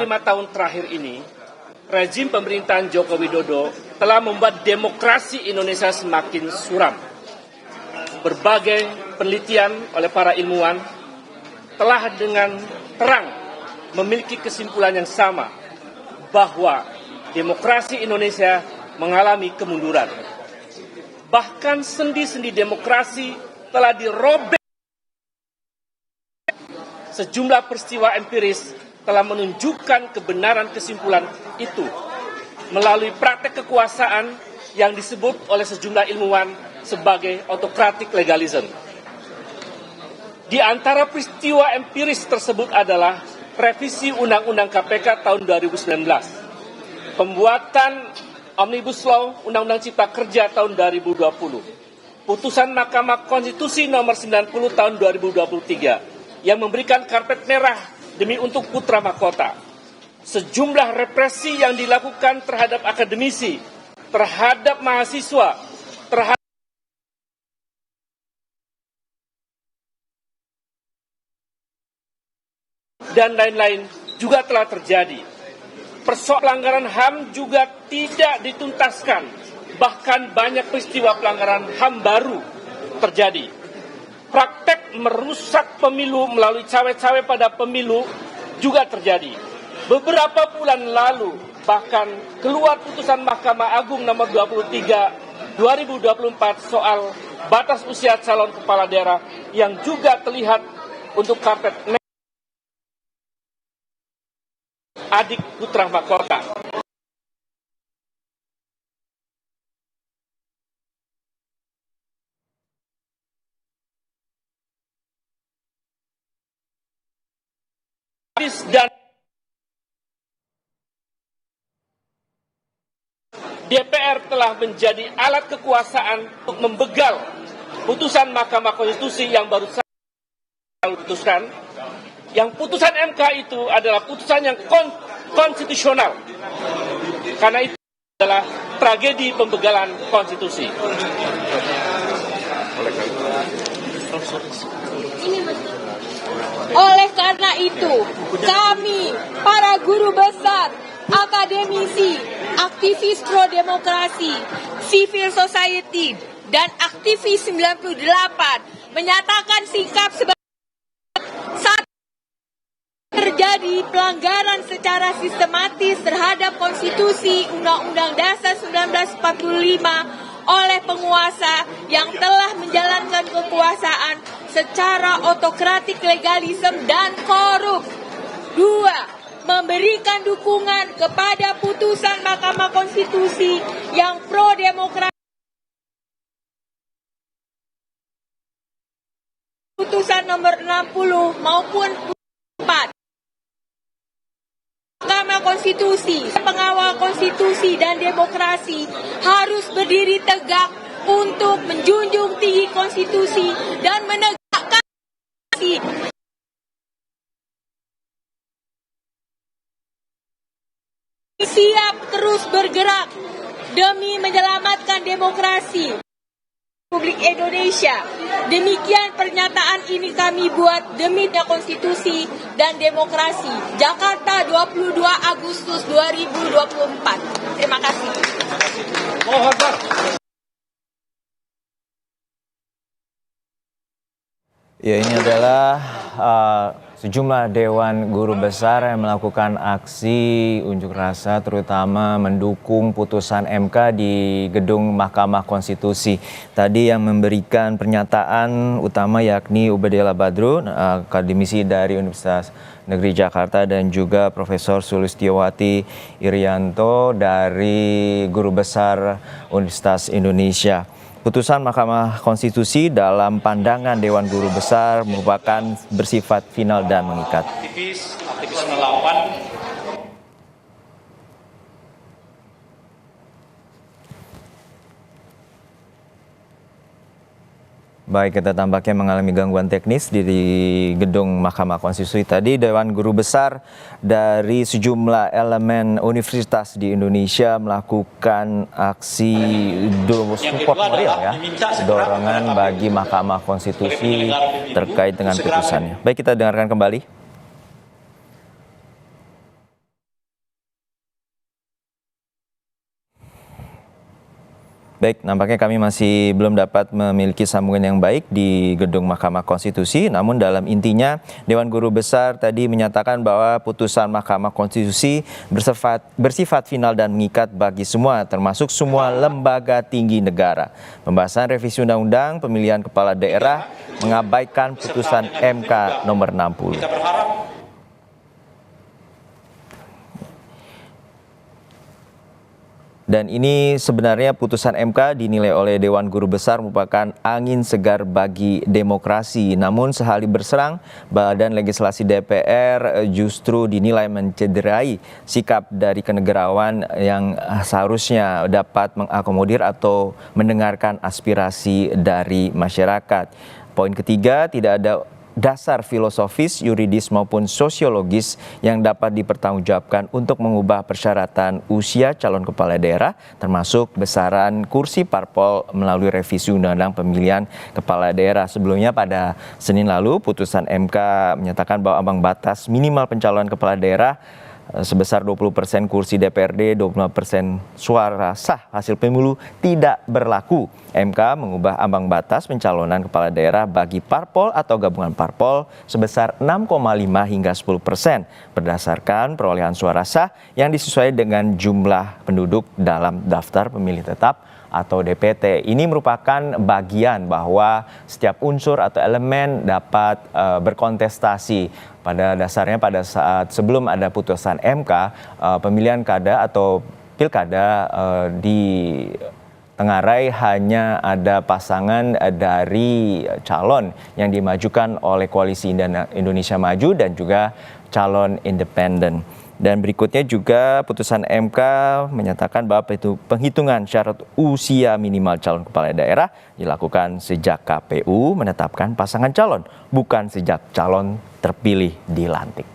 5 tahun terakhir ini, rezim pemerintahan Joko Widodo telah membuat demokrasi Indonesia semakin suram. Berbagai penelitian oleh para ilmuwan telah dengan terang memiliki kesimpulan yang sama bahwa demokrasi Indonesia mengalami kemunduran. Bahkan sendi-sendi demokrasi telah dirobek. Sejumlah peristiwa empiris telah menunjukkan kebenaran kesimpulan itu melalui praktek kekuasaan yang disebut oleh sejumlah ilmuwan sebagai autocratic legalism. Di antara peristiwa empiris tersebut adalah revisi Undang-Undang KPK tahun 2019, pembuatan Omnibus Law Undang-Undang Cipta Kerja tahun 2020, putusan Mahkamah Konstitusi nomor 90 tahun 2023 yang memberikan karpet merah demi untuk putra mahkota, sejumlah represi yang dilakukan terhadap akademisi, terhadap mahasiswa, terhadap dan lain-lain juga telah terjadi. Persoalan pelanggaran HAM juga tidak dituntaskan, bahkan banyak peristiwa pelanggaran HAM baru terjadi. Praktek merusak pemilu melalui cawe-cawe pada pemilu juga terjadi. Beberapa bulan lalu bahkan keluar putusan Mahkamah Agung nomor 23 2024 soal batas usia calon kepala daerah yang juga terlihat untuk karpet adik putra mahkota. Dan DPR telah menjadi alat kekuasaan untuk membegal putusan Mahkamah Konstitusi yang baru saja diputuskan. Yang putusan MK itu adalah putusan yang konstitusional. Karena itu adalah tragedi pembegalan konstitusi. Oleh karena itu, kami, para guru besar, akademisi, aktivis pro-demokrasi, civil society, dan aktivis 98 menyatakan sikap sebagai saat terjadi pelanggaran secara sistematis terhadap konstitusi Undang-Undang Dasar 1945 oleh penguasa yang telah menjalankan kekuasaan secara autokratik, legalisme, dan korup. 2. Memberikan dukungan kepada putusan Mahkamah Konstitusi yang pro-demokrasi. Putusan nomor 60 maupun 4. Mahkamah Konstitusi, pengawal konstitusi dan demokrasi harus berdiri tegak untuk menjunjung tinggi konstitusi dan menegakkan siap terus bergerak demi menyelamatkan demokrasi Republik Indonesia. Demikian pernyataan ini kami buat demi konstitusi dan demokrasi. Jakarta 22 Agustus 2024. Terima kasih. Ya, ini adalah sejumlah Dewan Guru Besar yang melakukan aksi unjuk rasa terutama mendukung putusan MK di gedung Mahkamah Konstitusi. Tadi yang memberikan pernyataan utama yakni Ubediah Badrun, akademisi dari Universitas Negeri Jakarta, dan juga Profesor Sulistiowati Irianto dari Guru Besar Universitas Indonesia. Putusan Mahkamah Konstitusi dalam pandangan Dewan Guru Besar merupakan bersifat final dan mengikat. Aktivis melawan. Baik, kita tampaknya mengalami gangguan teknis di gedung Mahkamah Konstitusi. Tadi Dewan Guru Besar dari sejumlah elemen universitas di Indonesia melakukan aksi support moral ya, dorongan bagi Mahkamah Konstitusi terkait dengan putusannya. Baik, kita dengarkan kembali. Baik, nampaknya kami masih belum dapat memiliki sambungan yang baik di gedung Mahkamah Konstitusi. Namun dalam intinya, Dewan Guru Besar tadi menyatakan bahwa putusan Mahkamah Konstitusi bersifat final dan mengikat bagi semua, termasuk semua lembaga tinggi negara. Pembahasan revisi Undang-Undang Pemilihan Kepala Daerah mengabaikan putusan MK nomor 60. Dan ini sebenarnya putusan MK dinilai oleh Dewan Guru Besar merupakan angin segar bagi demokrasi. Namun sehari berserang, Badan Legislasi DPR justru dinilai mencederai sikap dari kenegarawan yang seharusnya dapat mengakomodir atau mendengarkan aspirasi dari masyarakat. Poin ketiga, tidak ada dasar filosofis, yuridis maupun sosiologis yang dapat dipertanggungjawabkan untuk mengubah persyaratan usia calon kepala daerah, termasuk besaran kursi parpol melalui revisi Undang-Undang Pemilihan Kepala Daerah. Sebelumnya pada Senin lalu, putusan MK menyatakan bahwa ambang batas minimal pencalonan kepala daerah sebesar 20% kursi DPRD, 25% suara sah hasil pemilu tidak berlaku. MK mengubah ambang batas pencalonan kepala daerah bagi parpol atau gabungan parpol sebesar 6,5 hingga 10% berdasarkan perolehan suara sah yang disesuaikan dengan jumlah penduduk dalam daftar pemilih tetap atau DPT. Ini merupakan bagian bahwa setiap unsur atau elemen dapat berkontestasi. Pada dasarnya pada saat sebelum ada putusan MK, pemilihan kada atau pilkada di Tenggarai hanya ada pasangan dari calon yang dimajukan oleh Koalisi Indonesia Maju dan juga calon independen. Dan berikutnya juga putusan MK menyatakan bahwa penghitungan syarat usia minimal calon kepala daerah dilakukan sejak KPU menetapkan pasangan calon, bukan sejak calon terpilih dilantik.